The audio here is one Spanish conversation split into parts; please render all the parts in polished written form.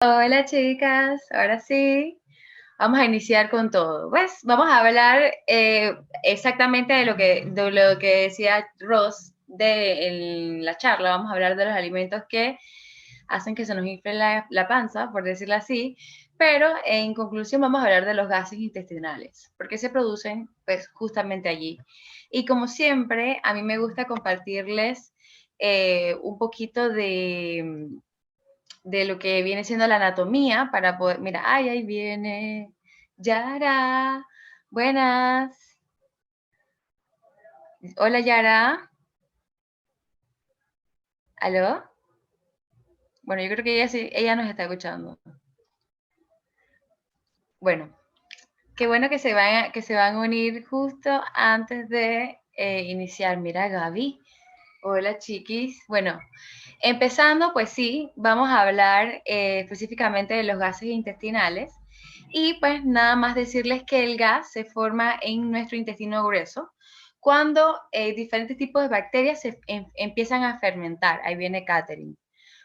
Hola chicas, ahora sí, vamos a iniciar con todo. Pues vamos a hablar exactamente de lo que decía Ross en la charla. Vamos a hablar de los alimentos que hacen que se nos infle la panza, por decirlo así, pero en conclusión vamos a hablar de los gases intestinales, porque se producen pues justamente allí. Y como siempre, a mí me gusta compartirles un poquito de lo que viene siendo la anatomía para poder, mira, ay, ahí viene Yara, buenas, hola Yara, ¿aló? Bueno, yo creo que ella sí, ella nos está escuchando. Bueno, qué bueno que se van a unir justo antes de iniciar. Mira, Gaby, hola chiquis. Bueno, empezando, pues sí, vamos a hablar específicamente de los gases intestinales. Y pues nada más decirles que el gas se forma en nuestro intestino grueso cuando diferentes tipos de bacterias empiezan a fermentar. Ahí viene Katherine.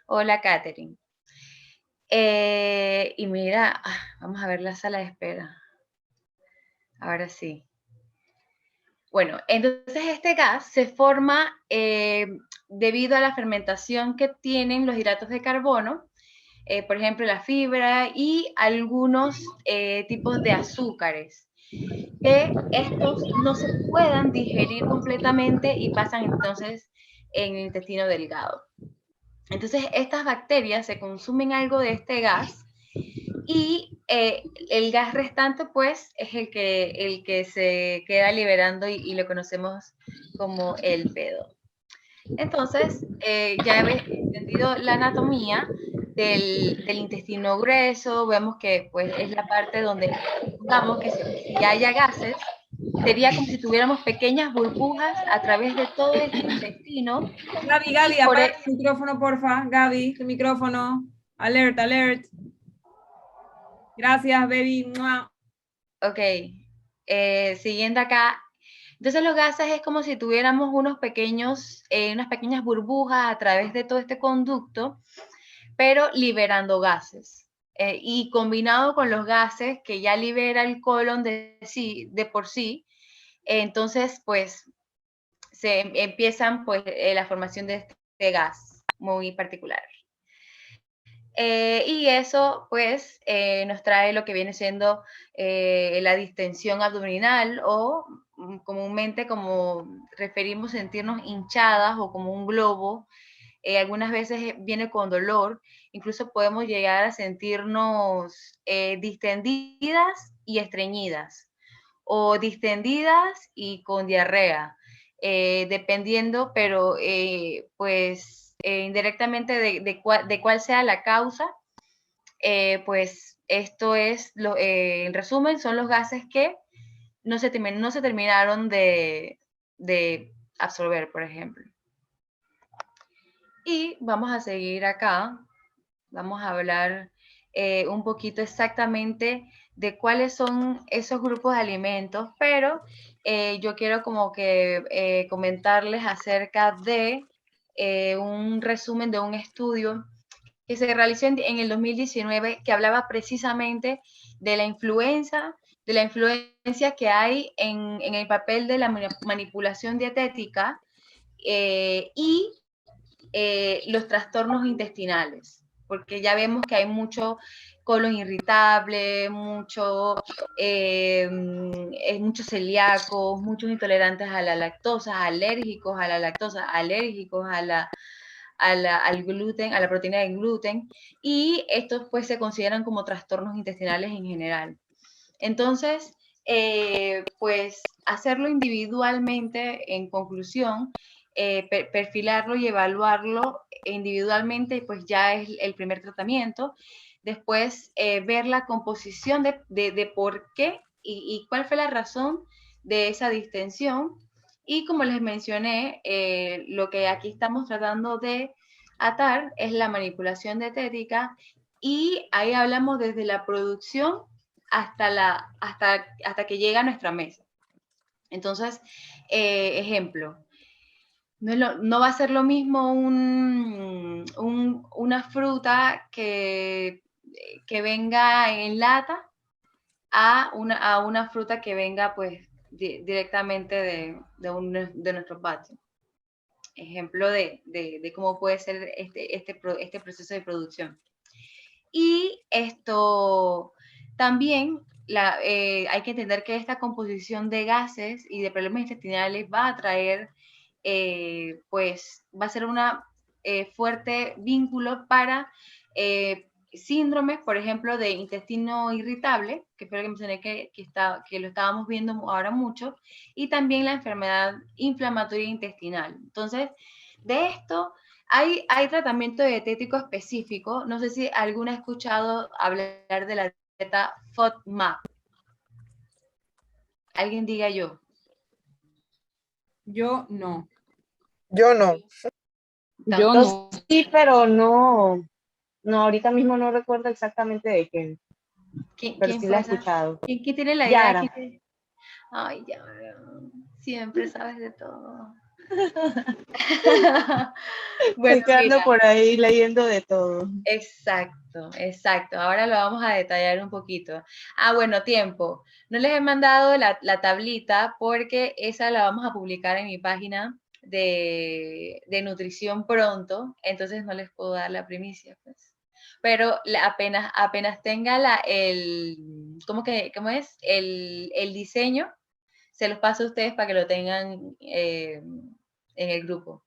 Hola, Katherine. Y mira, vamos a ver la sala de espera. Ahora sí. Bueno, entonces este gas se forma debido a la fermentación que tienen los hidratos de carbono, por ejemplo, la fibra y algunos tipos de azúcares, que estos no se puedan digerir completamente y pasan entonces en el intestino delgado. Entonces, estas bacterias se consumen algo de este gas y el gas restante, pues, es el que se queda liberando y lo conocemos como el pedo. Entonces, ya habéis entendido la anatomía del intestino grueso, vemos que pues es la parte donde, digamos que si haya gases, sería como si tuviéramos pequeñas burbujas a través de todo este intestino Gaby, y por apaga el, tu micrófono, porfa. Gaby, tu micrófono. Alert, alert. Gracias, baby. ¡Mua! ok, siguiendo acá, entonces los gases es como si tuviéramos unas pequeñas burbujas a través de todo este conducto, pero liberando gases. Y combinado con los gases que ya libera el colon de por sí, entonces pues se empiezan pues la formación de este gas muy particular. Y eso pues nos trae lo que viene siendo la distensión abdominal o comúnmente como referimos sentirnos hinchadas o como un globo. Algunas veces viene con dolor, incluso podemos llegar a sentirnos distendidas y estreñidas o distendidas y con diarrea, dependiendo, pero pues indirectamente de cuál sea la causa, pues esto es, en resumen, son los gases que no se terminaron de absorber, por ejemplo. Y vamos a seguir acá, vamos a hablar un poquito exactamente de cuáles son esos grupos de alimentos, pero yo quiero como que comentarles acerca de un resumen de un estudio que se realizó en el 2019 que hablaba precisamente de la influencia que hay en el papel de la manipulación dietética y los trastornos intestinales, porque ya vemos que hay mucho colon irritable, muchos celíacos, muchos intolerantes a la lactosa, alérgicos a la lactosa, alérgicos al gluten, a la proteína del gluten, y estos pues se consideran como trastornos intestinales en general. Entonces, pues hacerlo individualmente, en conclusión, perfilarlo y evaluarlo individualmente, pues ya es el primer tratamiento. Después, ver la composición de por qué y cuál fue la razón de esa distensión. Y como les mencioné, lo que aquí estamos tratando de atar es la manipulación dietética y ahí hablamos desde la producción hasta que llega a nuestra mesa. Entonces, ejemplo, no va a ser lo mismo una fruta que que venga en lata a una fruta que venga pues directamente de nuestros patios. Ejemplo de cómo puede ser este proceso de producción. Y esto también hay que entender que esta composición de gases y de problemas intestinales va a traer, pues va a ser una fuerte vínculo para síndromes, por ejemplo, de intestino irritable, que fue lo que mencioné que lo estábamos viendo ahora mucho, y también la enfermedad inflamatoria intestinal. Entonces, de esto hay tratamiento dietético específico. No sé si alguna ha escuchado hablar de la dieta FODMAP. Alguien diga yo. Yo no. Yo no. Yo Yo no. sí, pero no, ahorita mismo no recuerdo exactamente de qué, pero ¿Quién sí fue la he esa? escuchado. ¿Quién tiene la idea? Yara. Ay, Yara, siempre sabes de todo. Bueno, Estoy quedando mira, por ahí leyendo de todo. exacto. Ahora lo vamos a detallar un poquito. Bueno, tiempo. No les he mandado la tablita porque esa la vamos a publicar en mi página de nutrición pronto, entonces no les puedo dar la primicia, pues. Pero apenas tenga ¿cómo es? El diseño, se los paso a ustedes para que lo tengan en el grupo.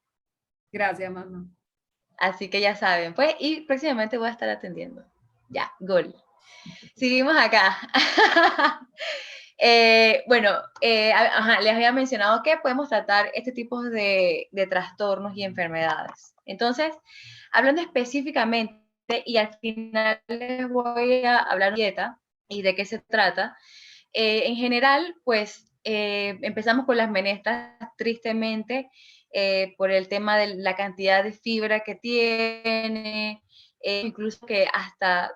Gracias, mamá. Así que ya saben, pues, y próximamente voy a estar atendiendo. Ya, gol. Seguimos acá. Bueno, les había mencionado que podemos tratar este tipo de trastornos y enfermedades. Entonces, hablando específicamente, y al final les voy a hablar de dieta y de qué se trata. En general, pues, empezamos con las menestras, tristemente, por el tema de la cantidad de fibra que tiene, incluso que hasta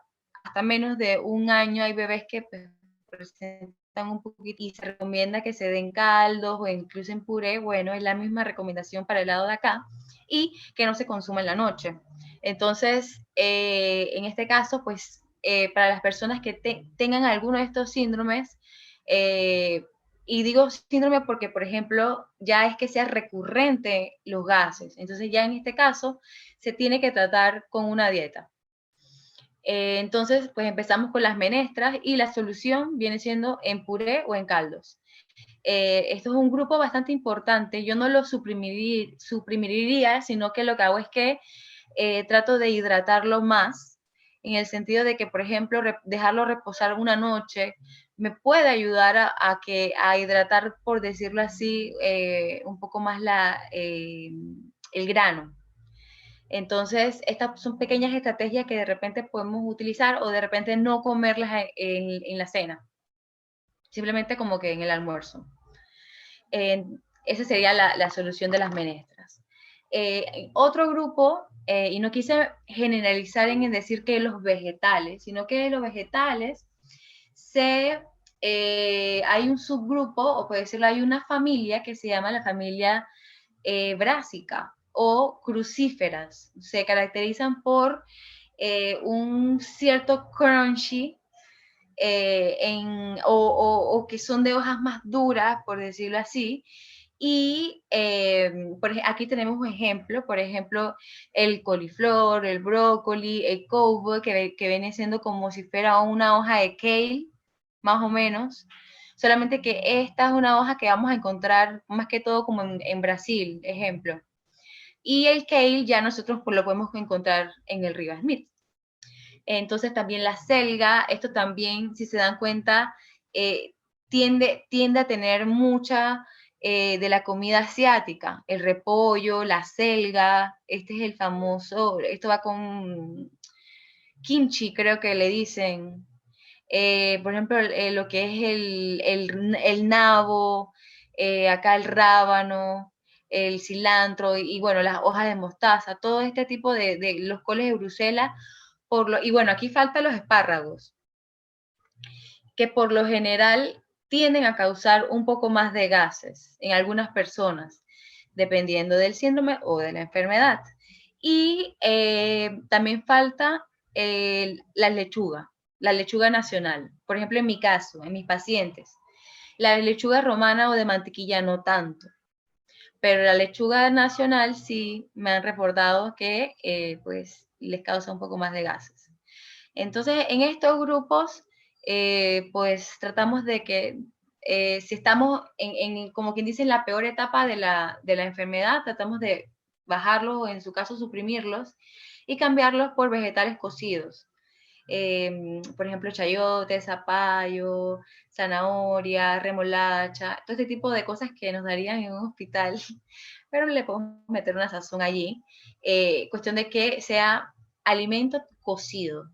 menos de un año hay bebés que pues, presentan un poquito y se recomienda que se den caldos o incluso en puré. Bueno, es la misma recomendación para el lado de acá, y que no se consuma en la noche. Entonces, en este caso, pues, para las personas que tengan alguno de estos síndromes, y digo síndrome porque, por ejemplo, ya es que sea recurrente los gases. Entonces, ya en este caso, se tiene que tratar con una dieta. Entonces, pues empezamos con las menestras y la solución viene siendo en puré o en caldos. Esto es un grupo bastante importante. Yo no lo suprimiría, sino que lo que hago es que trato de hidratarlo más, en el sentido de que, por ejemplo, dejarlo reposar una noche me puede ayudar a hidratar, por decirlo así, un poco más el grano. Entonces, estas son pequeñas estrategias que de repente podemos utilizar o de repente no comerlas en la cena, simplemente como que en el almuerzo. Esa sería la solución de las menestras. Otro grupo, y no quise generalizar en decir que los vegetales, sino que los vegetales hay un subgrupo, o puede decirlo, hay una familia que se llama la familia brásica o crucíferas. Se caracterizan por un cierto crunchy, o que son de hojas más duras, por decirlo así. Y aquí tenemos un ejemplo, por ejemplo, el coliflor, el brócoli, el couve, que viene siendo como si fuera una hoja de kale, más o menos. Solamente que esta es una hoja que vamos a encontrar más que todo como en Brasil, ejemplo. Y el kale ya nosotros pues, lo podemos encontrar en el River Smith. Entonces también la selga, esto también, si se dan cuenta, tiende a tener mucha de la comida asiática, el repollo, la selga, este es el famoso, esto va con kimchi, creo que le dicen. Por ejemplo, lo que es el nabo, acá el rábano, el cilantro y bueno, las hojas de mostaza, todo este tipo de los coles de Bruselas. Y bueno, aquí faltan los espárragos, que por lo general tienden a causar un poco más de gases en algunas personas, dependiendo del síndrome o de la enfermedad. Y también falta la lechuga. la lechuga nacional. Por ejemplo, en mi caso, en mis pacientes, la lechuga romana o de mantequilla no tanto, pero la lechuga nacional sí me han reportado que pues les causa un poco más de gases. Entonces, en estos grupos, pues tratamos de que si estamos como quien dice, en la peor etapa de la enfermedad, tratamos de bajarlos o en su caso suprimirlos y cambiarlos por vegetales cocidos. Por ejemplo, chayote, zapallo, zanahoria, remolacha, todo este tipo de cosas que nos darían en un hospital, pero le podemos meter una sazón allí. Cuestión de que sea alimento cocido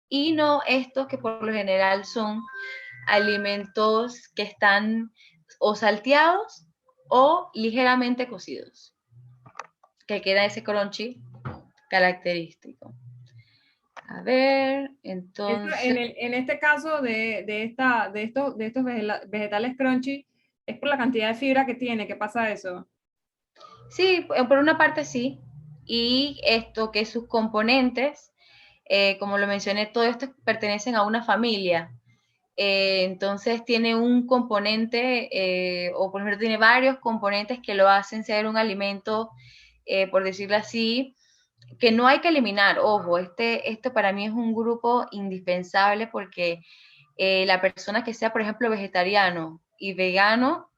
y no estos que por lo general son alimentos que están o salteados o ligeramente cocidos, que queda ese crunchy característico. A ver, entonces... En este caso de estos vegetales crunchy, es por la cantidad de fibra que tiene, ¿qué pasa eso? Sí, por una parte sí, y esto que sus componentes, como lo mencioné, todo esto pertenecen a una familia. Entonces tiene un componente, o por ejemplo tiene varios componentes que lo hacen ser un alimento, por decirlo así, que no hay que eliminar. Ojo, esto para mí es un grupo indispensable porque la persona que sea, por ejemplo, vegetariano y vegano,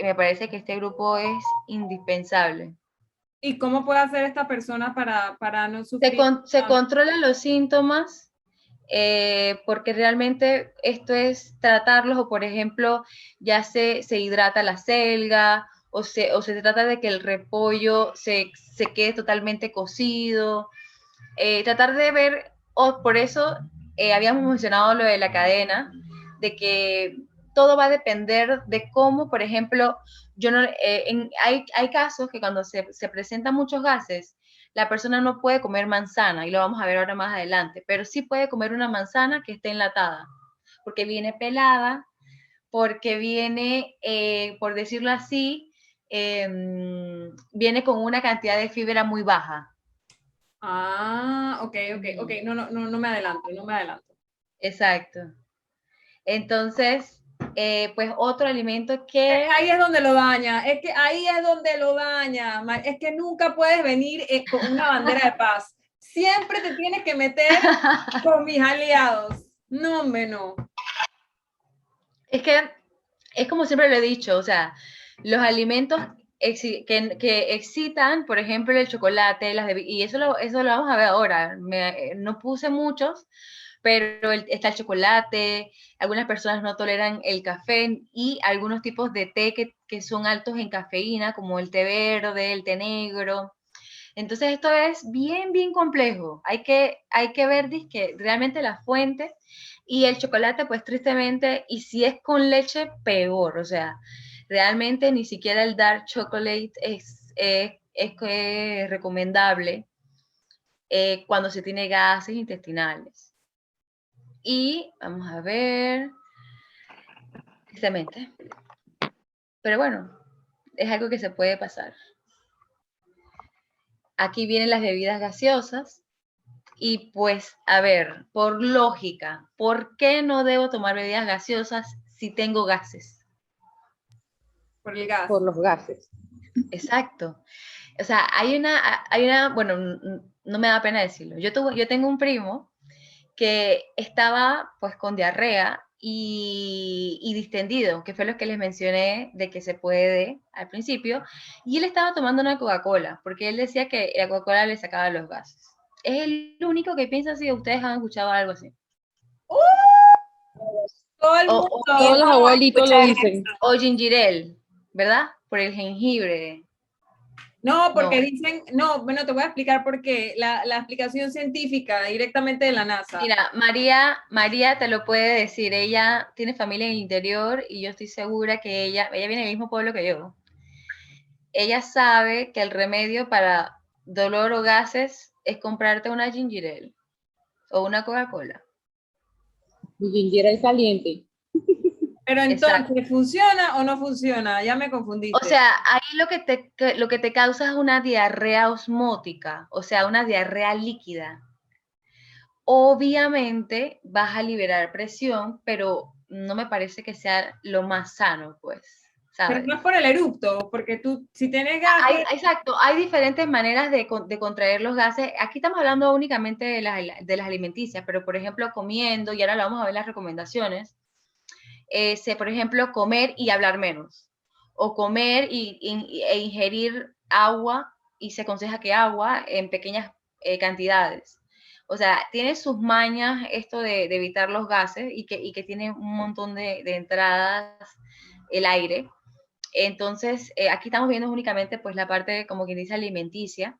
me parece que este grupo es indispensable. ¿Y cómo puede hacer esta persona para no sufrir? Se controlan los síntomas porque realmente esto es tratarlos o por ejemplo ya se hidrata la selga o se trata de que el repollo se quede totalmente cocido. Tratar de ver, por eso habíamos mencionado lo de la cadena, de que todo va a depender de cómo, por ejemplo, yo no, hay casos que cuando se presentan muchos gases, la persona no puede comer manzana, y lo vamos a ver ahora más adelante, pero sí puede comer una manzana que esté enlatada, porque viene pelada, porque viene, por decirlo así, viene con una cantidad de fibra muy baja. Ah, ok. No me adelanto, no me adelanto. Exacto. Entonces, pues otro alimento que... Ahí es donde lo daña, es que ahí es donde lo daña, es que nunca puedes venir con una bandera de paz. Siempre te tienes que meter con mis aliados. No, hombre, no. Es que es como siempre lo he dicho, o sea, los alimentos que excitan, por ejemplo, el chocolate, y eso lo vamos a ver ahora. No puse muchos, pero está el chocolate, algunas personas no toleran el café y algunos tipos de té que son altos en cafeína, como el té verde, el té negro. Entonces esto es bien, bien complejo. Hay que ver que realmente la fuente y el chocolate, pues tristemente, y si es con leche, peor. O sea, realmente ni siquiera el dark chocolate es recomendable cuando se tiene gases intestinales. Y vamos a ver, tristemente. Pero bueno, es algo que se puede pasar. Aquí vienen las bebidas gaseosas. Y pues, a ver, por lógica, ¿por qué no debo tomar bebidas gaseosas si tengo gases? Por el gas. Por los gases. Exacto. O sea, hay una, bueno, no me da pena decirlo. Yo tengo un primo que estaba pues con diarrea y distendido, que fue lo que les mencioné de que se puede al principio, y él estaba tomando una Coca-Cola, porque él decía que la Coca-Cola le sacaba los gases. Es el único que piensa así, ustedes han escuchado algo así. Todo el O, mundo. Todos los abuelitos lo dicen. o ginger ale, ¿verdad? Por el jengibre. No, porque No. dicen, no, bueno, te voy a explicar por qué. La explicación científica directamente de la NASA. Mira, María te lo puede decir. Ella tiene familia en el interior y yo estoy segura que ella viene del mismo pueblo que yo. Ella sabe que el remedio para dolor o gases es comprarte una ginger ale o una Coca-Cola. Y ginger ale caliente. Pero entonces, Exacto. ¿funciona o no funciona? Ya me confundiste. O sea, ahí lo que te causa es una diarrea osmótica, o sea, una diarrea líquida. obviamente vas a liberar presión, pero no me parece que sea lo más sano, pues, Pero ¿sabes? no es por el eructo, porque tú, si tienes gases... Exacto, hay diferentes maneras de contraer los gases. Aquí estamos hablando únicamente de las alimenticias, pero por ejemplo, comiendo, y ahora lo vamos a ver las recomendaciones, por ejemplo, comer y hablar menos, o comer e ingerir agua, y se aconseja que agua en pequeñas cantidades. O sea, tiene sus mañas esto de evitar los gases y que tiene un montón de entradas el aire. Entonces, aquí estamos viendo únicamente pues la parte, como quien dice, alimenticia.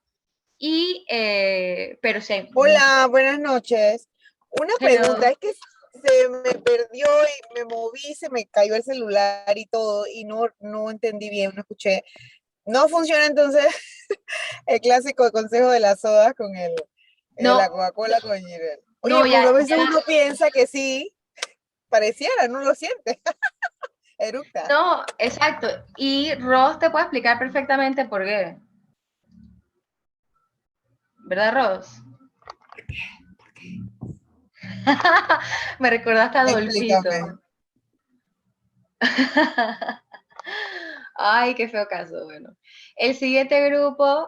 Pero sí hay Hola, buenas noches. Una pregunta, hello. es que se me perdió y me moví, se me cayó el celular y todo, y no entendí bien, no escuché. No funciona entonces el clásico consejo de las sodas con la No, Coca-Cola con Gibel. Oye, no, porque a ya, veces ya, uno piensa que sí, pareciera, no lo siente. Eructa. no, exacto. Y Ross te puede explicar perfectamente por qué. ¿Verdad, Ross? Me recordaste a Adolfito. Explícame. Ay, qué feo caso. Bueno, el siguiente grupo,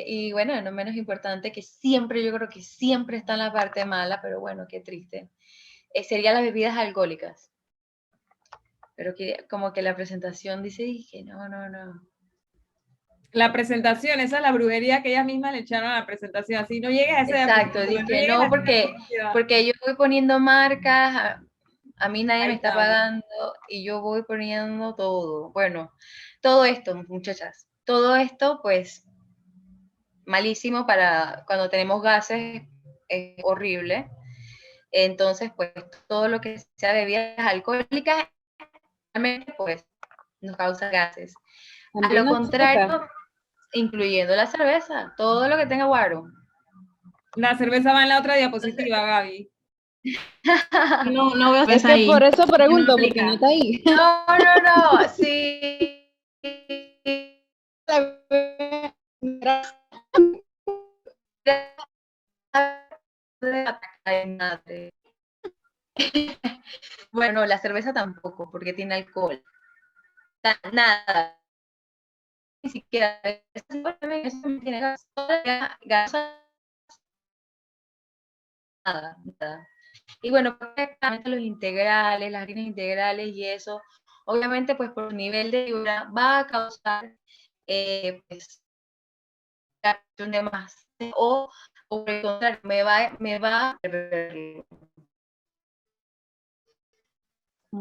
y bueno, no menos importante, que siempre, yo creo que siempre está en la parte mala, pero bueno, qué triste, serían las bebidas alcohólicas. Pero que como que la presentación dice, dije, no, no, no. La presentación, esa es la brujería que ellas mismas le echaron a la presentación. Así no llegues a esa Exacto, diapositiva, no dije, llegues a no, esa porque, diapositiva. porque yo voy poniendo marcas, a mí nadie Ahí me está estamos. pagando y yo voy poniendo todo. Bueno, todo esto, muchachas, todo esto, pues, malísimo para cuando tenemos gases, es horrible. Entonces, pues, todo lo que sea bebidas alcohólicas, realmente, pues, nos causa gases. A También lo la cerveza. contrario, incluyendo la cerveza, todo lo que tenga guaro. La cerveza va en la otra diapositiva, Gaby. No, no veo Es cerveza que por ahí. eso Que no pregunto, porque no aplica. está ahí. No, no, no, sí. Bueno, la cerveza tampoco, porque tiene alcohol. Nada, ni siquiera. Eso también tiene gas, gas, nada, nada. Y bueno, prácticamente los integrales, las harinas integrales y eso, obviamente, pues por nivel de fibra va a causar, pues, de más. O por el contrario, me va a perder.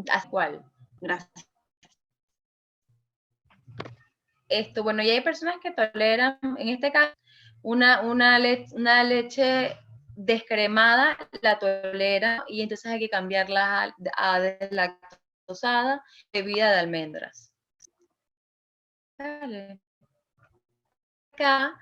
¿Hasta cuál? Gracias. Bueno, y hay personas que toleran, en este caso, una leche descremada, la tolera, y entonces hay que cambiarla a deslactosada, bebida de almendras. Vale. Acá,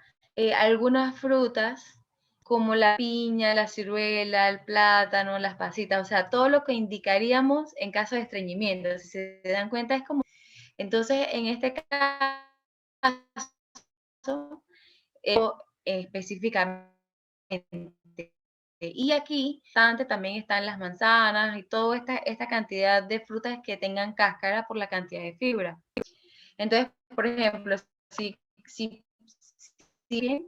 algunas frutas, como la piña, la ciruela, el plátano, las pasitas, o sea, todo lo que indicaríamos en caso de estreñimiento. Si se dan cuenta, es como... Entonces, en este caso, eh, específicamente. Y aquí también están las manzanas y toda esta cantidad de frutas que tengan cáscara por la cantidad de fibra. Entonces, por ejemplo, si bien,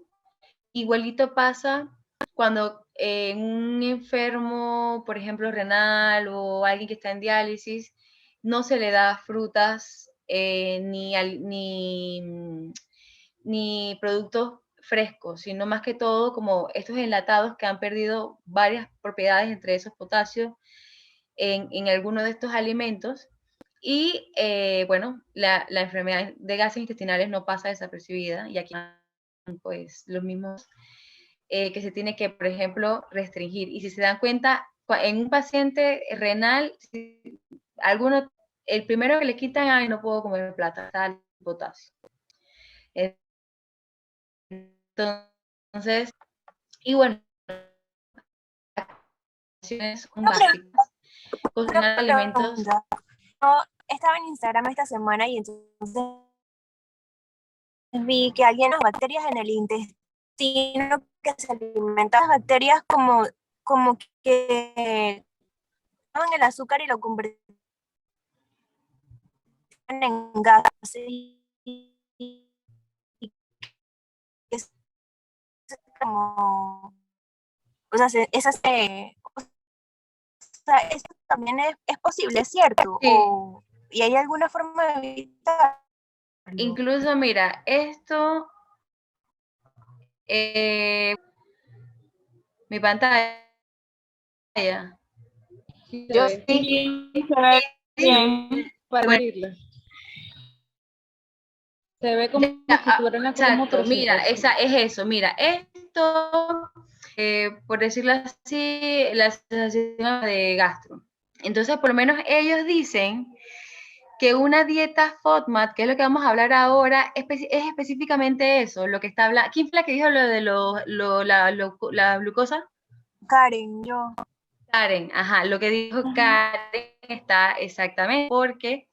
igualito pasa cuando un enfermo, por ejemplo, renal o alguien que está en diálisis, no se le da frutas ni productos frescos, sino más que todo como estos enlatados que han perdido varias propiedades, entre esos potasios, en alguno de estos alimentos. Y bueno, la enfermedad de gases intestinales no pasa desapercibida, y aquí pues los mismos que se tiene que, por ejemplo, restringir. Y si se dan cuenta, en un paciente renal, alguno, el primero que le quitan, ay, no puedo comer plata, sal, potasio. Entonces, y bueno, acciones básicas. Una Cocinar alimentos. pregunta. Yo estaba en Instagram esta semana y entonces vi que alguien las bacterias en el intestino que se alimentan las bacterias como como que tomaban el azúcar y lo convertían en gas. Y es como, o sea, eso también es posible, ¿cierto? Sí. ¿Y hay alguna forma de evitarlo? Incluso, mira, esto, mi pantalla. Yo ve. sí, Sí, se ve bien. Para bueno, abrirla. Se ve como si tuviera una como un exacto, motorcito. mira, es eso, mira, esto, por decirlo así, la asociación de gastro. Entonces, por lo menos ellos dicen que una dieta FODMAP, que es lo que vamos a hablar ahora, es específicamente eso, lo que está hablando. ¿Quién fue la que dijo lo de la glucosa? Karen, yo. Karen, ajá, lo que dijo Karen está exactamente, porque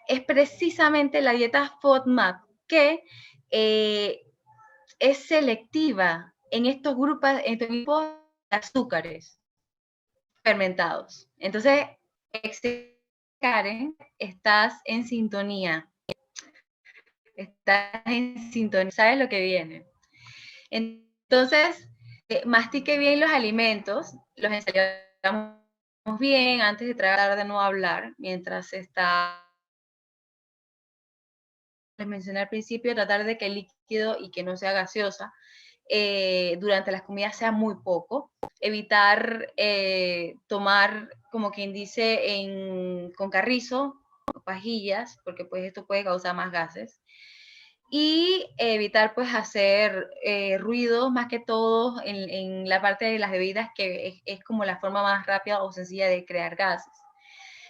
es precisamente la dieta FODMAP que es selectiva en estos grupos de azúcares fermentados. Entonces, Karen, estás en sintonía. Estás en sintonía, sabes lo que viene. Entonces, mastique bien los alimentos, los ensayamos bien antes de tratar de no hablar, mientras está, les mencioné al principio, tratar de que el líquido y que no sea gaseosa durante las comidas sea muy poco, evitar tomar, como quien dice, con carrizo, pajillas, porque pues esto puede causar más gases, y evitar pues hacer ruidos más que todo en la parte de las bebidas, que es como la forma más rápida o sencilla de crear gases.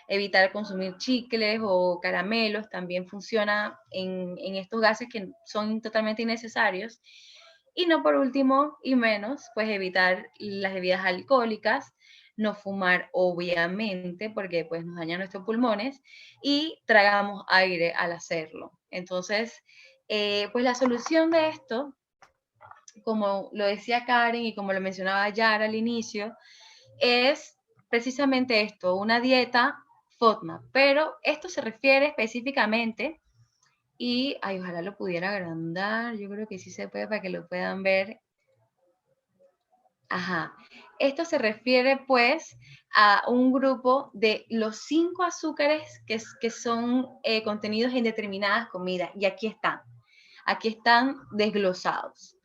Evitar consumir chicles o caramelos también funciona en estos gases que son totalmente innecesarios. Y no por último y menos, pues evitar las bebidas alcohólicas, no fumar obviamente porque pues nos dañan nuestros pulmones y tragamos aire al hacerlo. Entonces, pues la solución de esto, como lo decía Karen y como lo mencionaba Yara al inicio, es precisamente esto, una dieta FODMAP, pero esto se refiere específicamente y, ay, ojalá lo pudiera agrandar, yo creo que sí se puede para que lo puedan ver. Ajá. Esto se refiere pues a un grupo de los 5 azúcares que son contenidos en determinadas comidas y aquí están desglosados.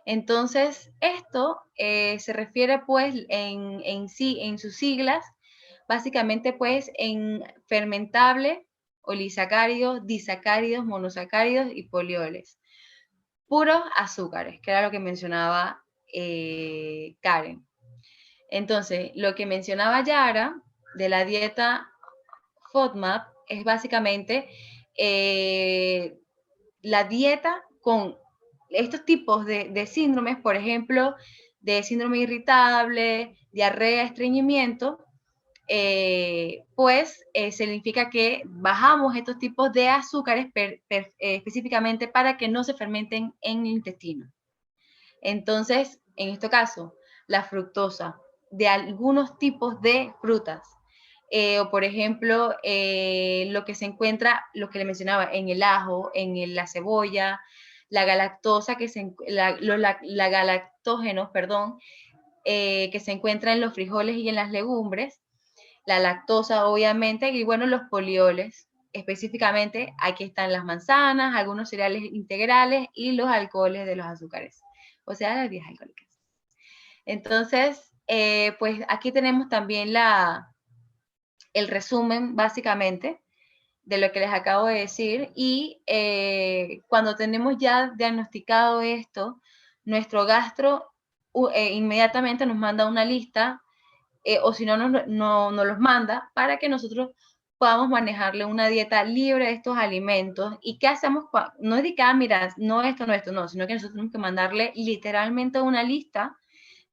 Entonces, esto se refiere pues en sus siglas, básicamente pues en fermentable, olisacáridos, disacáridos, monosacáridos y polioles. Puros azúcares, que era lo que mencionaba Karen. Entonces, lo que mencionaba Yara de la dieta FODMAP es básicamente la dieta con estos tipos de síndromes, por ejemplo, de síndrome irritable, diarrea, estreñimiento, pues significa que bajamos estos tipos de azúcares específicamente para que no se fermenten en el intestino. Entonces, en este caso, la fructosa de algunos tipos de frutas, o por ejemplo, lo que se encuentra, lo que le mencionaba, en el ajo, la cebolla, la galactosa, la galactógenos, perdón, que se encuentra en los frijoles y en las legumbres, la lactosa, obviamente, y bueno, los polioles. Específicamente, aquí están las manzanas, algunos cereales integrales y los alcoholes de los azúcares, o sea, las bebidas alcohólicas. Entonces, pues aquí tenemos también el resumen, básicamente, de lo que les acabo de decir, y cuando tenemos ya diagnosticado esto, nuestro gastro inmediatamente nos manda una lista, o si no, nos los manda para que nosotros podamos manejarle una dieta libre de estos alimentos. ¿Y qué hacemos? No es de que, mira, no, sino que nosotros tenemos que mandarle literalmente una lista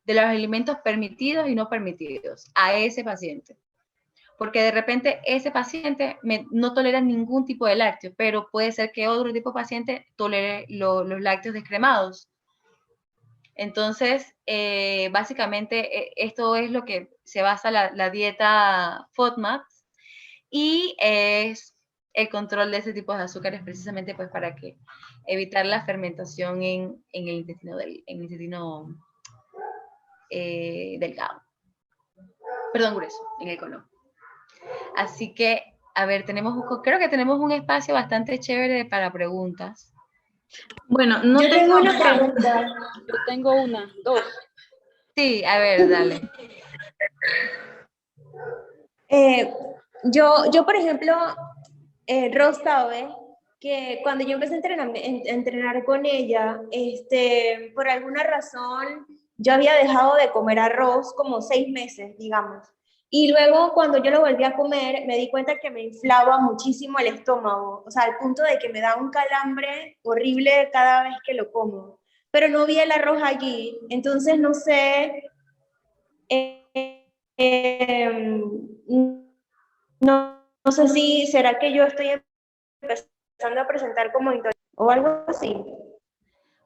de los alimentos permitidos y no permitidos a ese paciente. Porque de repente ese paciente no tolera ningún tipo de lácteos, pero puede ser que otro tipo de paciente tolere los lácteos descremados. Entonces, básicamente esto es lo que se basa la dieta FODMAP y es el control de ese tipo de azúcares precisamente pues para que evitar la fermentación en el intestino, en el intestino delgado. Perdón, grueso, en el colon. Así que, a ver, creo que tenemos un espacio bastante chévere para preguntas. Bueno, no Yo tengo una pregunta. Yo tengo dos. Sí, a ver, dale. Yo, por ejemplo, Ros sabe que cuando yo empecé a entrenar con ella, por alguna razón, yo había dejado de comer arroz como 6 meses, digamos. Y luego cuando yo lo volví a comer, me di cuenta que me inflaba muchísimo el estómago, o sea, al punto de que me da un calambre horrible cada vez que lo como. Pero no vi el arroz allí, entonces no sé, no sé si será que yo estoy empezando a presentar como intolerancia o algo así.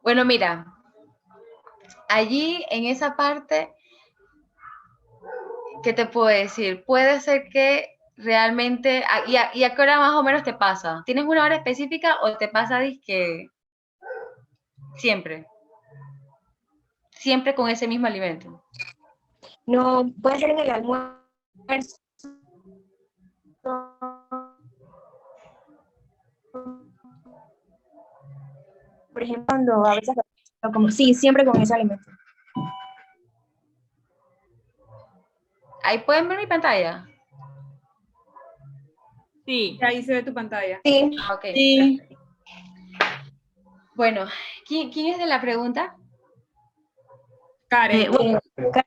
Bueno, mira, allí en esa parte, ¿qué te puedo decir? Puede ser que realmente, ¿y a qué hora más o menos te pasa? ¿Tienes una hora específica o te pasa disque siempre? Siempre con ese mismo alimento. No, puede ser en el almuerzo. Por ejemplo, cuando a veces como sí, siempre con ese alimento. Ahí pueden ver mi pantalla. Sí. Ahí se ve tu pantalla. Sí. Ok. Sí. Bueno, ¿quién es de la pregunta? Karen.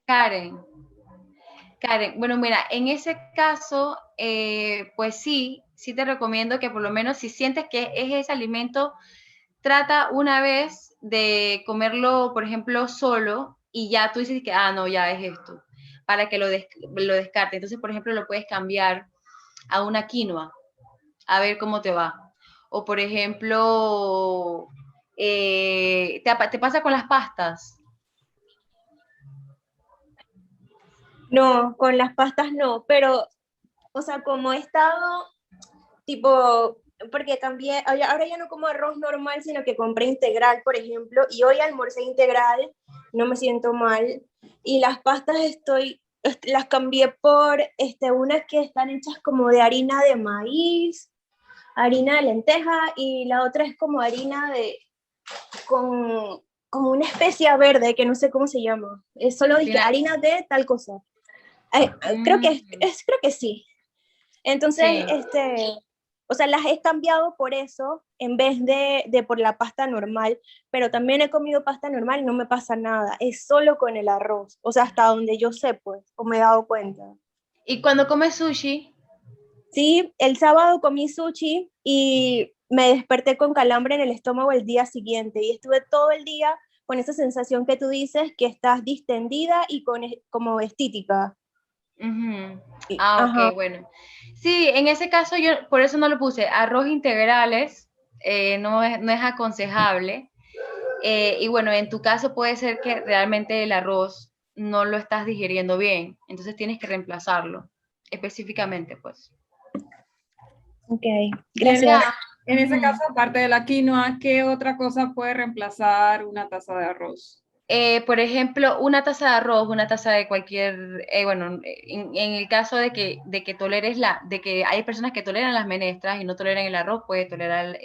Karen. Karen, bueno, mira, en ese caso, pues sí te recomiendo que por lo menos si sientes que es ese alimento, trata una vez de comerlo, por ejemplo, solo y ya tú dices que, no, ya es esto, para que lo descarte. Entonces, por ejemplo, lo puedes cambiar a una quinoa, a ver cómo te va. O, por ejemplo, ¿te pasa con las pastas? No, con las pastas no, pero, o sea, como he estado, tipo, porque cambié, ahora ya no como arroz normal, sino que compré integral, por ejemplo, y hoy almorcé integral, no me siento mal, y las pastas las cambié por unas que están hechas como de harina de maíz, harina de lenteja, y la otra es como harina como una especia verde, que no sé cómo se llama, es solo dije harina de tal cosa. Creo que sí. Entonces, Sí. o sea, las he cambiado por eso en vez de por la pasta normal, pero también he comido pasta normal y no me pasa nada, es solo con el arroz, o sea, hasta donde yo sé, pues, o me he dado cuenta. ¿Y cuando comes sushi? Sí, el sábado comí sushi y me desperté con calambre en el estómago el día siguiente y estuve todo el día con esa sensación que tú dices, que estás distendida y como estítica. Uh-huh. Ajá. Ok, bueno. Sí, en ese caso yo por eso no lo puse. Arroz integrales no es aconsejable. Y bueno, en tu caso puede ser que realmente el arroz no lo estás digiriendo bien, entonces tienes que reemplazarlo específicamente, pues. Ok, gracias. En ese caso, aparte de la quinoa, ¿qué otra cosa puede reemplazar una taza de arroz? Por ejemplo, una taza de arroz, una taza de cualquier, bueno, en el caso de que toleres de que hay personas que toleran las menestras y no toleran el arroz, puede tolerar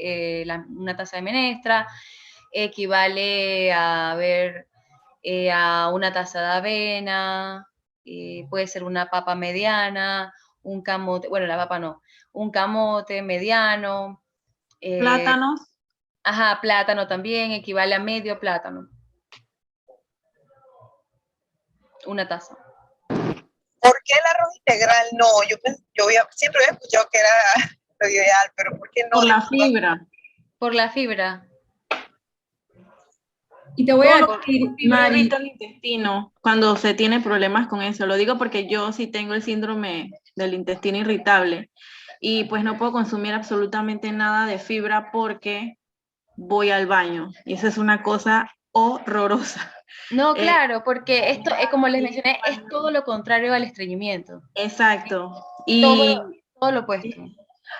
una taza de menestra, equivale a una taza de avena, puede ser una papa mediana, un camote, bueno, la papa no, un camote mediano. Plátanos. Ajá, plátano también, equivale a medio plátano. Una taza. ¿Por qué el arroz integral no? Siempre había escuchado que era lo ideal, pero ¿por qué no? Por la fibra. Por la fibra. Y te voy a decir, Mari, irrita el intestino cuando se tiene problemas con eso. Lo digo porque yo sí tengo el síndrome del intestino irritable y pues no puedo consumir absolutamente nada de fibra porque voy al baño y esa es una cosa horrorosa. No, Eh, claro, porque esto, como les mencioné, es todo lo contrario al estreñimiento. exacto. Todo, Y todo lo opuesto.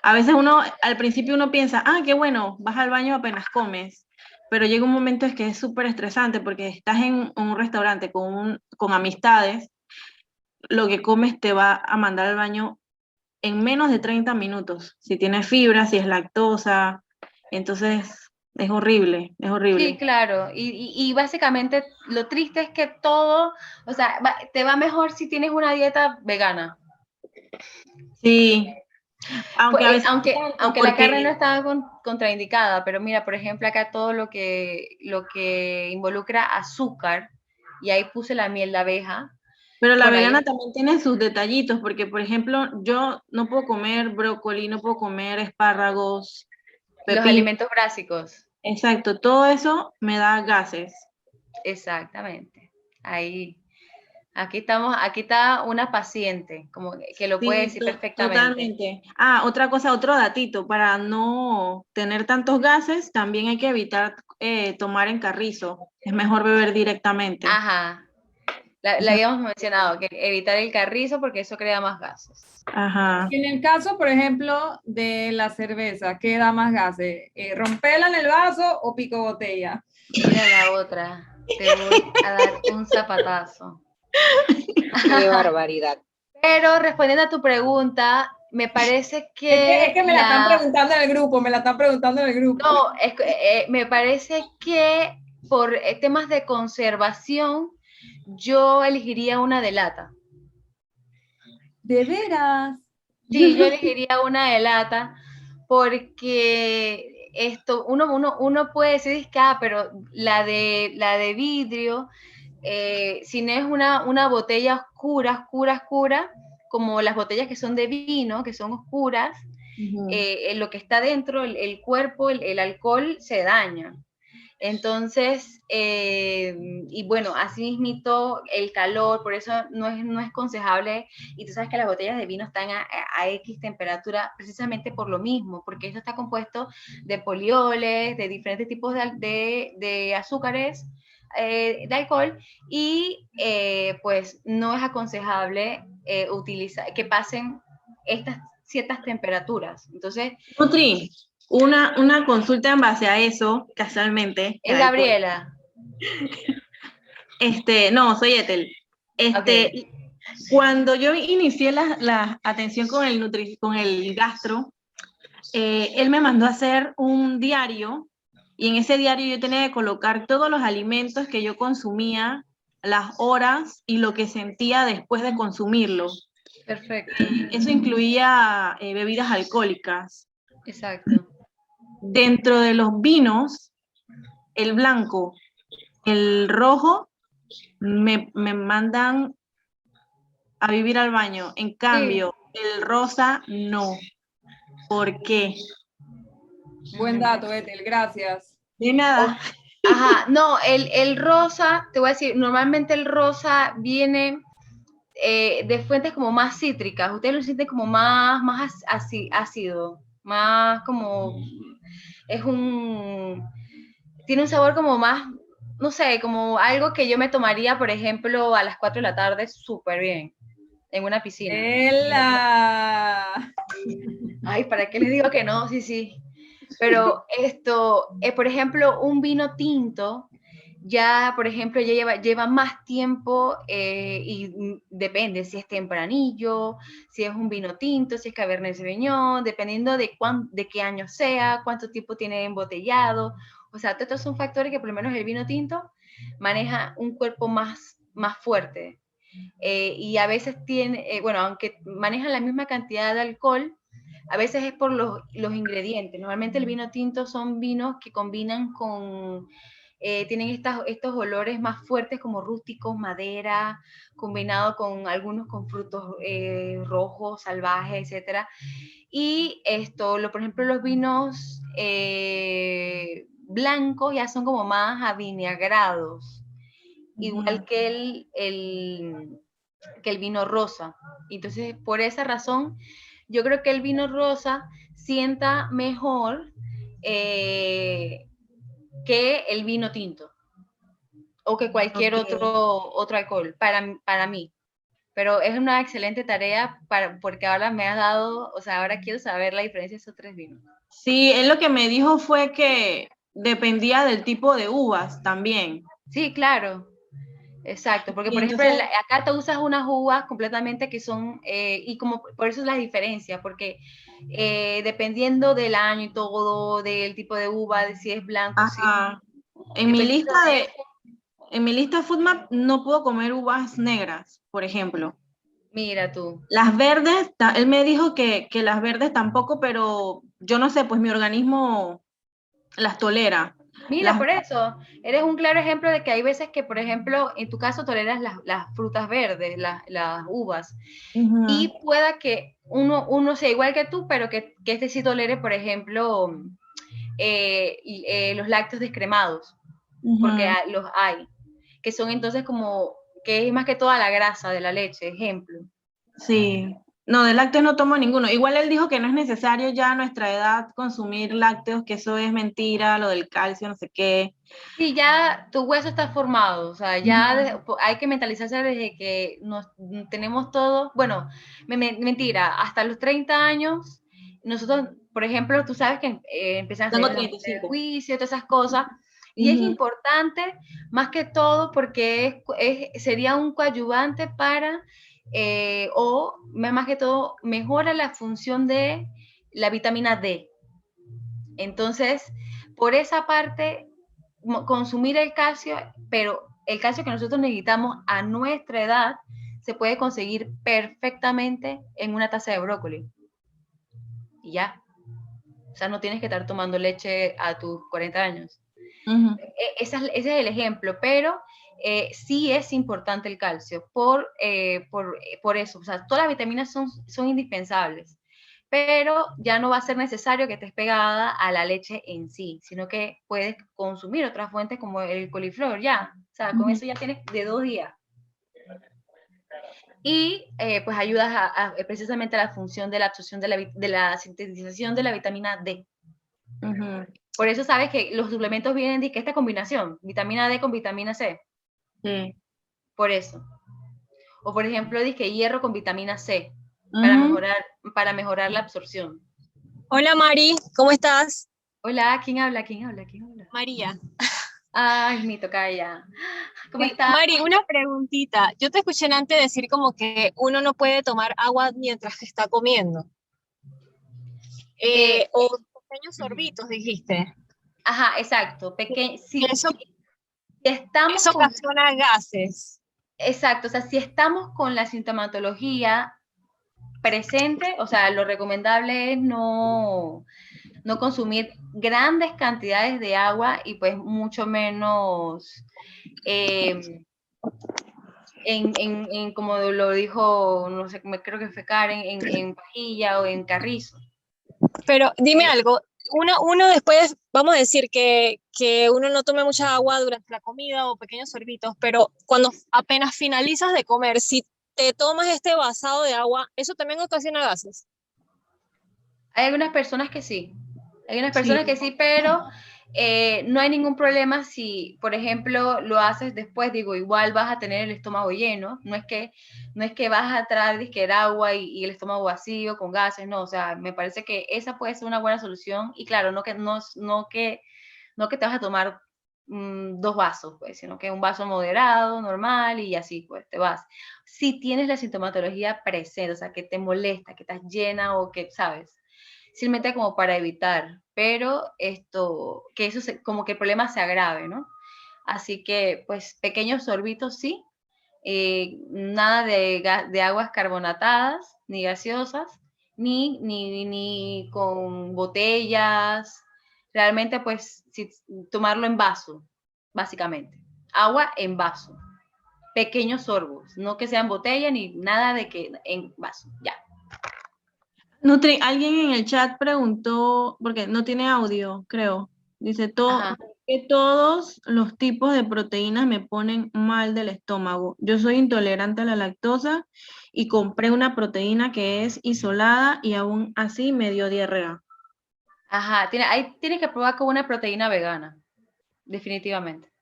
a veces uno, al principio uno piensa, ah, qué bueno, vas al baño apenas comes, pero llega un momento es que es súper estresante porque estás en un restaurante con amistades, lo que comes te va a mandar al baño en menos de 30 minutos. Si tienes fibra, si es lactosa, entonces es horrible, es Sí, horrible. claro. Y básicamente lo triste es que todo, o sea, te va mejor si tienes una dieta vegana. Sí, Pues, aunque a veces no tanto, aunque la carne no porque, está contraindicada, pero mira, por ejemplo, acá todo lo que involucra azúcar, y ahí puse la miel de abeja, pero la bueno, ahí vegana también tiene sus detallitos, porque por ejemplo, yo no puedo comer brócoli, no puedo comer espárragos, los pepino, alimentos básicos, exacto, todo eso me da gases. exactamente. Ahí, aquí está una paciente, como que lo puede Sí, decir perfectamente. totalmente. Ah, otra cosa, otro datito, para no tener tantos gases, también hay que evitar tomar en carrizo. Es mejor beber directamente. Ajá, la Eso- habíamos mencionado, que evitar el carrizo porque eso crea más gases. Ajá. Y en el caso, por ejemplo, de la cerveza, ¿qué da más gases? ¿Romperla en el vaso o pico botella? Mira la otra, te voy a dar un zapatazo. Qué barbaridad. Pero respondiendo a tu pregunta, me parece Es que que me la están preguntando en el grupo, me la están preguntando en el grupo. no, me parece que por temas de conservación, yo elegiría una de lata. ¿De veras? Sí, yo elegiría una de lata porque esto, uno puede decir que, pero la de vidrio, si no es una botella oscura, oscura, oscura, como las botellas que son de vino, que son oscuras, Ujú. lo que está dentro, el cuerpo, el alcohol se daña. Entonces, y bueno, así mismito el calor, por eso no es aconsejable, y tú sabes que las botellas de vino están a X temperatura precisamente por lo mismo, porque esto está compuesto de polioles, de diferentes tipos de azúcares, de alcohol, y pues no es aconsejable utilizar, que pasen estas ciertas temperaturas. Entonces, Nutri, una consulta en base a eso, casualmente, es de alcohol. Gabriela. No, soy Ethel. Ok. Cuando yo inicié la atención con el gastro, él me mandó a hacer un diario y en ese diario yo tenía que colocar todos los alimentos que yo consumía, las horas y lo que sentía después de consumirlo. Perfecto, Eso incluía bebidas alcohólicas. exacto. Dentro de los vinos, el blanco, el rojo, me mandan a vivir al baño. En Sí. cambio, el rosa, no. ¿Por qué? Buen Ujú. dato, Ethel, gracias. De nada. Ajá, no, el rosa, te voy a decir, normalmente el rosa viene de fuentes como más cítricas. Ustedes lo sienten como más ácido, más como, es tiene un sabor como más, no sé, como algo que yo me tomaría, por ejemplo, a las 4 de la tarde súper bien, en una piscina. ¡Ela! Ay, ¿para qué les digo que no? Sí, sí. Pero esto, por ejemplo, un vino tinto, ya, por ejemplo, ya lleva más tiempo y depende si es tempranillo, si es un vino tinto, si es Cabernet Sauvignon, dependiendo de qué año sea, cuánto tiempo tiene embotellado. O sea, todos estos son factores que por lo menos el vino tinto maneja un cuerpo más fuerte. Y a veces tiene, bueno, aunque manejan la misma cantidad de alcohol, a veces es por los ingredientes. Normalmente el vino tinto son vinos que combinan tienen estos olores más fuertes como rústicos, madera, combinado con algunos con frutos rojos, salvajes, etcétera. Y por ejemplo, los vinos blancos ya son como más avinagrados, igual que el vino rosa. Entonces, por esa razón, yo creo que el vino rosa sienta mejor que el vino tinto. o que cualquier Ok. otro alcohol, para mí. Pero es una excelente tarea porque ahora me has dado, o sea, ahora quiero saber la diferencia de esos 3 vinos. Sí, él lo que me dijo fue que dependía del tipo de uvas también. Sí, claro, exacto, porque Y por ejemplo entonces, acá te usas unas uvas completamente que son, y como por eso es la diferencia, porque dependiendo del año y todo, del tipo de uva, de si es blanco, si ajá, en mi dependiendo lista de de, eso, en mi lista FoodMap no puedo comer uvas negras, por ejemplo. mira tú. Las verdes, él me dijo que las verdes tampoco, pero yo no sé, pues mi organismo las tolera. Mira, Las, por eso, eres un claro ejemplo de que hay veces que, por ejemplo, en tu caso toleras las frutas verdes, las uvas, Ujú, y pueda que uno sea igual que tú, pero que este sí tolere, por ejemplo, los lácteos descremados, porque ujú. los hay, que son entonces como, que es más que toda la grasa de la leche, ejemplo. Sí, no, de lácteos no tomo ninguno. Igual él dijo que no es necesario ya a nuestra edad consumir lácteos, que eso es mentira, lo del calcio, no sé qué. Sí, ya tu hueso está formado, o sea, ya Ujú, hay que mentalizarse desde que tenemos todo, bueno, mentira, hasta los 30 años, nosotros, por ejemplo, tú sabes que empiezan a Tengo salir las mujeres del 35. juicio, todas esas cosas, y es Ujú, importante más que todo porque sería un coadyuvante para, o más que todo, mejora la función de la vitamina D. Entonces, por esa parte, consumir el calcio, pero el calcio que nosotros necesitamos a nuestra edad se puede conseguir perfectamente en una taza de brócoli. Y ya. O sea, no tienes que estar tomando leche a tus 40 años. ujú. Ese es el ejemplo, pero sí es importante el calcio por eso. O sea, todas las vitaminas son indispensables, pero ya no va a ser necesario que estés pegada a la leche en sí, sino que puedes consumir otras fuentes como el coliflor, ya. O sea, con Ujú. eso ya tienes de 2 días. Y pues ayudas precisamente a la función de la absorción de la sintetización de la vitamina D. Ujú, Por eso sabes que los suplementos vienen de que esta combinación, vitamina D con vitamina C, sí. por eso. O por ejemplo, dije hierro con vitamina C para Ujú. mejorar, para mejorar la absorción. Hola Mari, ¿cómo estás? Hola, ¿quién habla? ¿Quién habla? ¿Quién habla? María. Ay, mi tocaya. ¿Cómo Sí, estás? Mari, una preguntita. Yo te escuché antes decir como que uno no puede tomar agua mientras que está comiendo. Eh, O pequeños sorbitos, dijiste. ajá, exacto. Que eso, Si estamos eso con, ocasiona gases. exacto, o sea, si estamos con la sintomatología presente, o sea, lo recomendable es no consumir grandes cantidades de agua y pues mucho menos eh, como lo dijo, no sé, creo que fue Karen, en pajilla o en carrizo. Pero dime Eh, algo, uno después, vamos a decir que uno no tome mucha agua durante la comida o pequeños sorbitos, pero cuando apenas finalizas de comer, si te tomas este vasado de agua, ¿eso también ocasiona gases? Hay algunas personas que sí, hay unas Sí. personas que sí, pero no hay ningún problema si, por ejemplo, lo haces después, digo, igual vas a tener el estómago lleno, no es que vas a traer disque el agua y el estómago vacío con gases, no, o sea, me parece que esa puede ser una buena solución y claro, no que te vas a tomar 2 vasos, pues, sino que un vaso moderado, normal y así, pues, te vas. Si tienes la sintomatología presente, o sea, que te molesta, que estás llena o que, ¿sabes? Simplemente como para evitar, pero que eso como que el problema se agrave, ¿no? Así que, pues, pequeños sorbitos sí, nada de aguas carbonatadas, ni gaseosas, ni con botellas, realmente, pues, tomarlo en vaso, básicamente. Agua en vaso, pequeños sorbos, no que sean botella ni nada de que en vaso, ya. Nutri, alguien en el chat preguntó, porque no tiene audio, creo. Dice, Ajá. que todos los tipos de proteínas me ponen mal del estómago. Yo soy intolerante a la lactosa y compré una proteína que es isolada y aún así me dio diarrea. Ajá, ahí tienes que probar con una proteína vegana, definitivamente.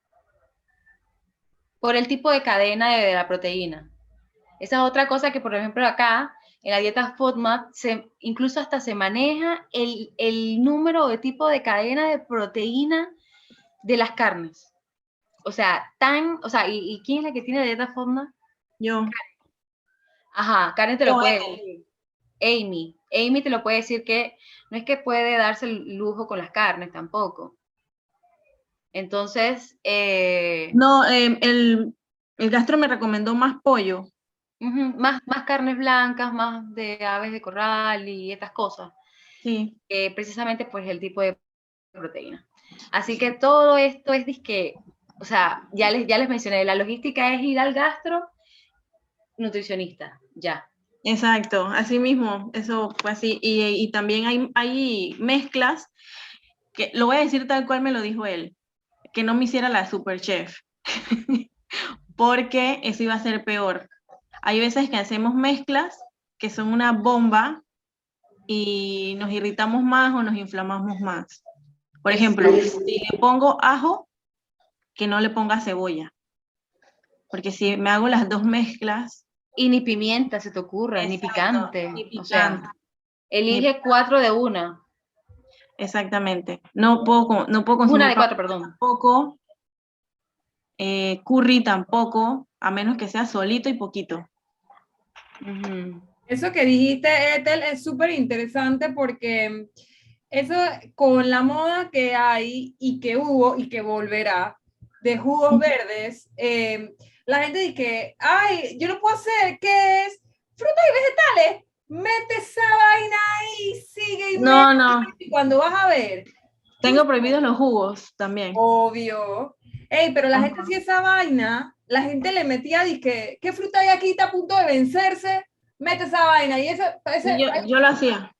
por el tipo de cadena de la proteína. Esa es otra cosa que, por ejemplo, acá, en la dieta FODMAP, incluso hasta se maneja el número de tipo de cadena de proteína de las carnes. O sea, ¿y quién es la que tiene la dieta FODMAP? Yo. Ajá, Karen te lo No, puede decir. Amy te lo puede decir que no es que puede darse el lujo con las carnes tampoco. Entonces, No, el gastro me recomendó más pollo. más carnes blancas, más de aves de corral y estas cosas. Sí. Precisamente pues el tipo de proteína. Así que todo esto es disque, o sea, ya les mencioné, la logística es ir al gastro, nutricionista, ya. Exacto, así mismo, eso fue así. Y también hay mezclas, que lo voy a decir tal cual me lo dijo él, que no me hiciera la super chef, porque eso iba a ser peor. Hay veces que hacemos mezclas que son una bomba y nos irritamos más o nos inflamamos más. Por ejemplo, si le pongo ajo, que no le ponga cebolla, porque si me hago las dos mezclas... Y ni pimienta se te ocurra, Exacto, ni picante. ni picante. O sea, elige 4 de una. Exactamente. No puedo consumir Una de 4, papas perdón. tampoco, curry tampoco, a menos que sea solito y poquito. Eso que dijiste, Ethel, es súper interesante porque eso con la moda que hay y que hubo y que volverá de jugos verdes, la gente dice, ay, yo no puedo hacer, ¿qué es? Frutas y vegetales. Mete esa vaina ahí, sigue y No, mete, no. y cuando vas a ver. Tengo prohibidos los jugos también. Obvio. Ey, pero la gente hacía esa vaina, la gente le metía, dije, ¿qué fruta hay aquí? Está a punto de vencerse, mete esa vaina. Y Yo lo hacía.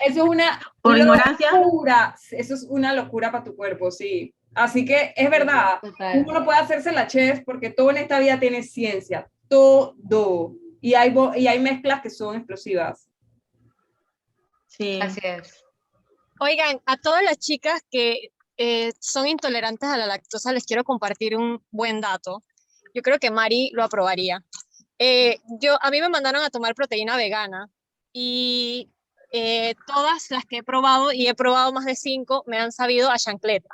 eso es una Por ignorancia. locura. Eso es una locura para tu cuerpo, sí. Así que es verdad, Total. uno no puede hacerse la chef porque todo en esta vida tiene ciencia, todo. Y hay mezclas que son explosivas. Sí. Así es. Oigan, a todas las chicas que son intolerantes a la lactosa, les quiero compartir un buen dato. Yo creo que Mari lo aprobaría. A mí me mandaron a tomar proteína vegana y todas las que he probado, y he probado más de 5, me han sabido a chancleta.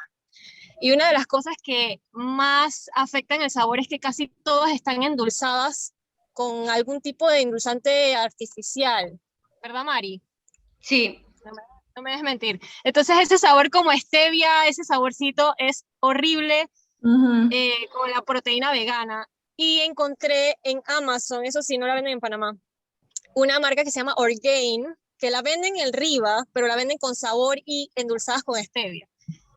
Y una de las cosas que más afectan el sabor es que casi todas están endulzadas con algún tipo de endulzante artificial. ¿Verdad, Mari? Sí. No me dejes mentir. Entonces ese sabor como stevia, ese saborcito es horrible con la proteína vegana. Y encontré en Amazon, eso sí, no la venden en Panamá, una marca que se llama Orgain, que la venden en el Riva, pero la venden con sabor y endulzadas con stevia.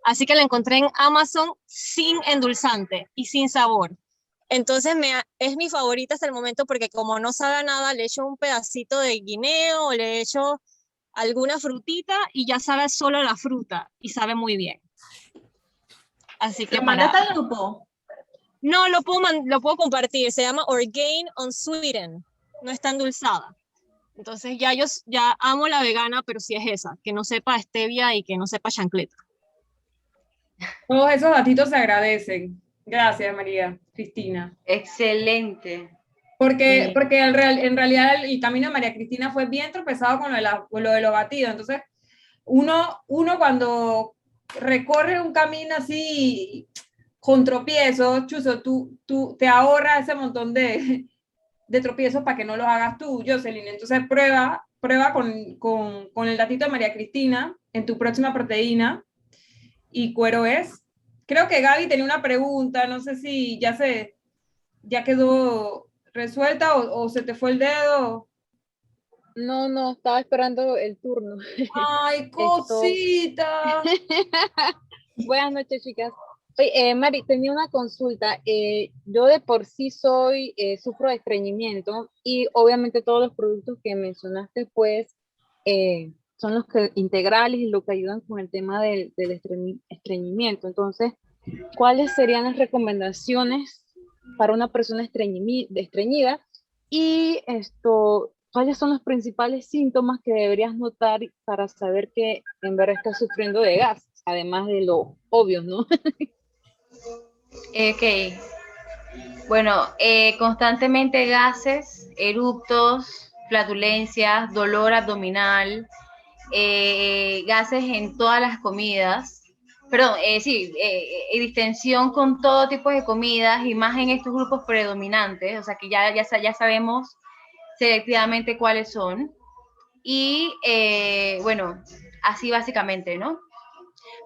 Así que la encontré en Amazon sin endulzante y sin sabor. Entonces es mi favorita hasta el momento porque como no sabe a nada, le echo un pedacito de guineo, le echo alguna frutita y ya sabe solo la fruta y sabe muy bien. Así que ¿Lo mandaste al grupo? No, lo puedo compartir. Se llama Orgain Unsweetened. No está endulzada. Entonces yo ya amo la vegana, pero sí es esa, que no sepa stevia y que no sepa chancleta. Todos esos datitos se agradecen. Gracias, María Cristina. Excelente. Porque Sí. en realidad el camino de María Cristina fue bien tropezado con lo de los batidos. Entonces, uno cuando recorre un camino así con tropiezos, Chuzo, tú te ahorras ese montón de tropiezos para que no los hagas tú, Jocelyn. Entonces, prueba con el datito de María Cristina en tu próxima proteína y cuero es. Creo que Gaby tenía una pregunta, no sé si ya quedó resuelta o se te fue el dedo. No, estaba esperando el turno. ¡Ay, cosita! Buenas noches, chicas. Oye, Mari, tenía una consulta. Yo de por sí sufro de estreñimiento y obviamente todos los productos que mencionaste, pues, son los que integrales y lo que ayudan con el tema del estreñimiento. Entonces, ¿cuáles serían las recomendaciones para una persona estreñida? Y ¿cuáles son los principales síntomas que deberías notar para saber que en verdad estás sufriendo de gas? Además de lo obvio, ¿no? Ok. Bueno, constantemente gases, eructos, flatulencias, dolor abdominal, gases en todas las comidas, perdón, sí, distensión con todo tipo de comidas y más en estos grupos predominantes, o sea que ya sabemos selectivamente cuáles son. Y bueno, así básicamente, ¿no?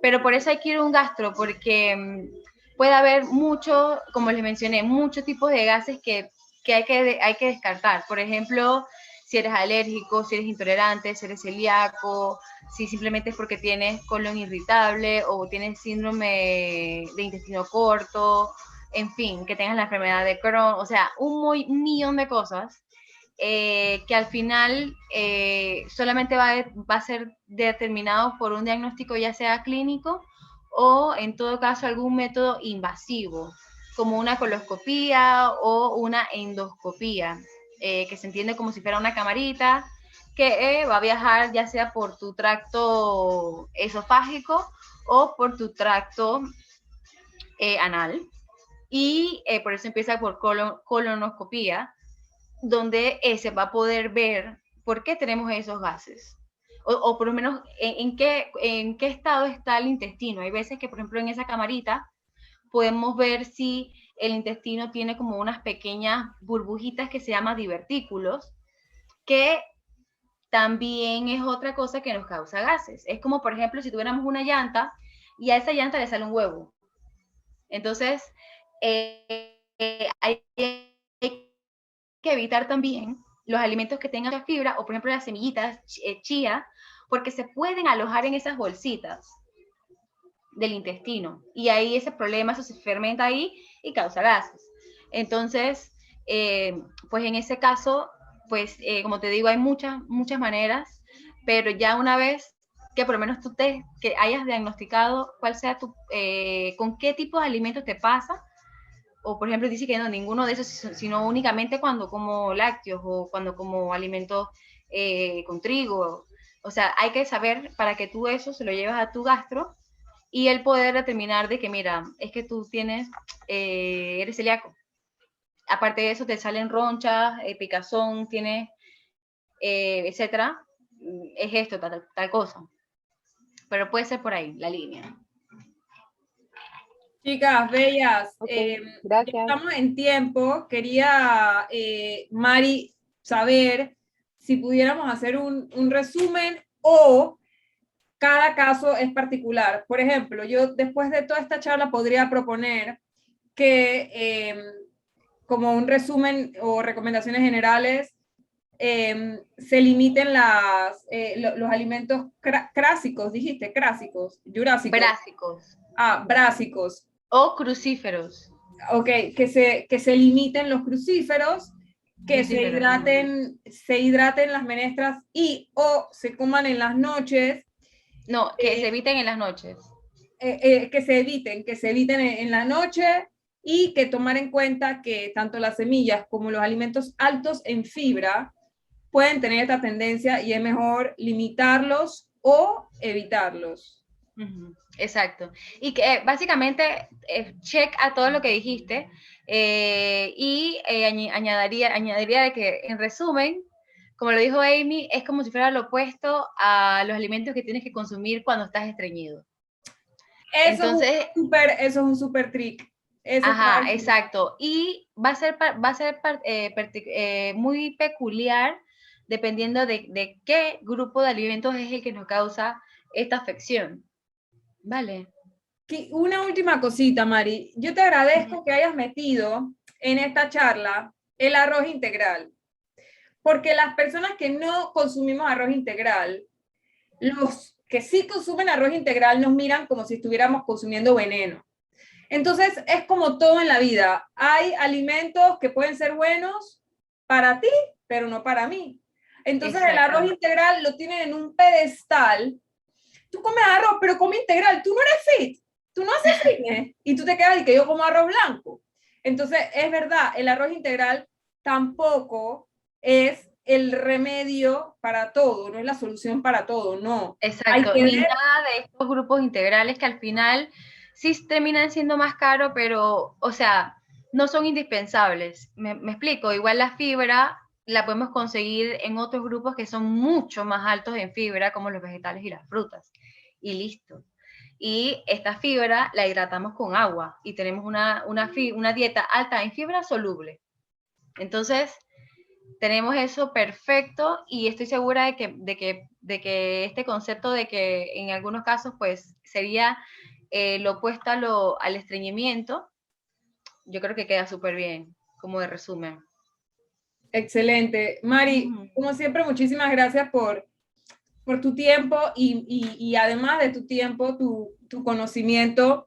Pero por eso hay que ir a un gastro, porque puede haber mucho, como les mencioné, muchos tipos de gases que hay que descartar. Por ejemplo, si eres alérgico, si eres intolerante, si eres celíaco, si simplemente es porque tienes colon irritable o tienes síndrome de intestino corto, en fin, que tengas la enfermedad de Crohn, o sea, un millón de cosas que al final solamente va a ser determinado por un diagnóstico ya sea clínico o en todo caso algún método invasivo, como una coloscopía o una endoscopía, que se entiende como si fuera una camarita que va a viajar ya sea por tu tracto esofágico o por tu tracto anal. Y por eso empieza por colonoscopía, donde se va a poder ver por qué tenemos esos gases. O por lo menos en qué estado está el intestino. Hay veces que, por ejemplo, en esa camarita podemos ver si el intestino tiene como unas pequeñas burbujitas que se llaman divertículos, que también es otra cosa que nos causa gases. Es como, por ejemplo, si tuviéramos una llanta y a esa llanta le sale un huevo. Entonces, hay que evitar también los alimentos que tengan fibra, o por ejemplo las semillitas chía, porque se pueden alojar en esas bolsitas del intestino, y ahí ese problema, eso se fermenta ahí y causa gases. Entonces, pues en ese caso, pues como te digo, hay muchas maneras, pero ya una vez que por lo menos que hayas diagnosticado cuál sea con qué tipo de alimentos te pasa, o por ejemplo dice que no, ninguno de esos, sino únicamente cuando como lácteos o cuando como alimentos con trigo. O sea, hay que saber para que tú eso se lo llevas a tu gastro y él poder determinar de que, mira, es que tú eres celíaco. Aparte de eso, te salen ronchas, picazón, tienes, etcétera. Es esto, tal cosa. Pero puede ser por ahí, la línea. Chicas, bellas, Ok, ya gracias. estamos en tiempo. Quería, Mari, saber si pudiéramos hacer un resumen o cada caso es particular. Por ejemplo, yo después de toda esta charla podría proponer que como un resumen o recomendaciones generales se limiten los alimentos crásicos, dijiste, crásicos, jurásicos. Brásicos. Brásicos. O crucíferos. Ok, que se limiten los crucíferos, que se hidraten las menestras y o se coman en las noches. No, que se eviten en las noches. Que se eviten en la noche, y que tomar en cuenta que tanto las semillas como los alimentos altos en fibra pueden tener esta tendencia y es mejor limitarlos o evitarlos. Exacto. Y que básicamente check a todo lo que dijiste y añadiría de que en resumen, como lo dijo Amy, es como si fuera lo opuesto a los alimentos que tienes que consumir cuando estás estreñido. Entonces, eso es un super trick. Ajá, exacto. Y va a ser muy peculiar dependiendo de qué grupo de alimentos es el que nos causa esta afección. Vale. Una última cosita, Mari. Yo te agradezco que hayas metido en esta charla el arroz integral. Porque las personas que no consumimos arroz integral, los que sí consumen arroz integral nos miran como si estuviéramos consumiendo veneno. Entonces, es como todo en la vida. Hay alimentos que pueden ser buenos para ti, pero no para mí. Entonces, el arroz integral lo tienen en un pedestal. Tú comes arroz, pero come integral. Tú no eres fit. Tú no haces fitness. Y tú te quedas y que yo como arroz blanco. Entonces, es verdad, el arroz integral tampoco es el remedio para todo, no es la solución para todo, no. Exacto, ni nada de estos grupos integrales que al final sí terminan siendo más caros, pero, o sea, no son indispensables. Me explico, igual la fibra la podemos conseguir en otros grupos que son mucho más altos en fibra, como los vegetales y las frutas. Y listo. Y esta fibra la hidratamos con agua y tenemos una dieta alta en fibra soluble. Entonces, tenemos eso perfecto y estoy segura de que este concepto de que en algunos casos pues sería lo opuesto al estreñimiento, yo creo que queda súper bien, como de resumen. Excelente. Mari, como siempre, muchísimas gracias por tu tiempo y además de tu tiempo, tu conocimiento,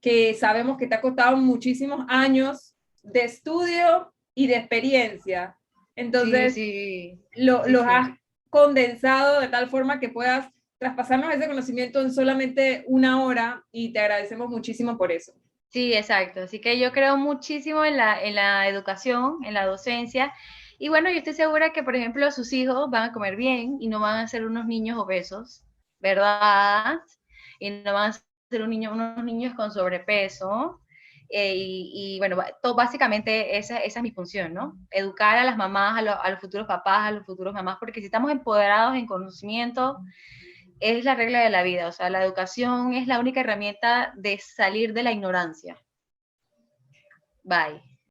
que sabemos que te ha costado muchísimos años de estudio y de experiencia. Entonces, los has condensado de tal forma que puedas traspasarnos ese conocimiento en solamente 1 hora y te agradecemos muchísimo por eso. Sí, exacto. Así que yo creo muchísimo en la educación, en la docencia. Y bueno, yo estoy segura que, por ejemplo, sus hijos van a comer bien y no van a ser unos niños obesos, ¿verdad? Y no van a ser unos niños con sobrepeso. Y bueno, básicamente esa es mi función, ¿no? Educar a las mamás, a los futuros papás, a los futuros mamás, porque si estamos empoderados en conocimiento, es la regla de la vida. O sea, la educación es la única herramienta de salir de la ignorancia. Bye.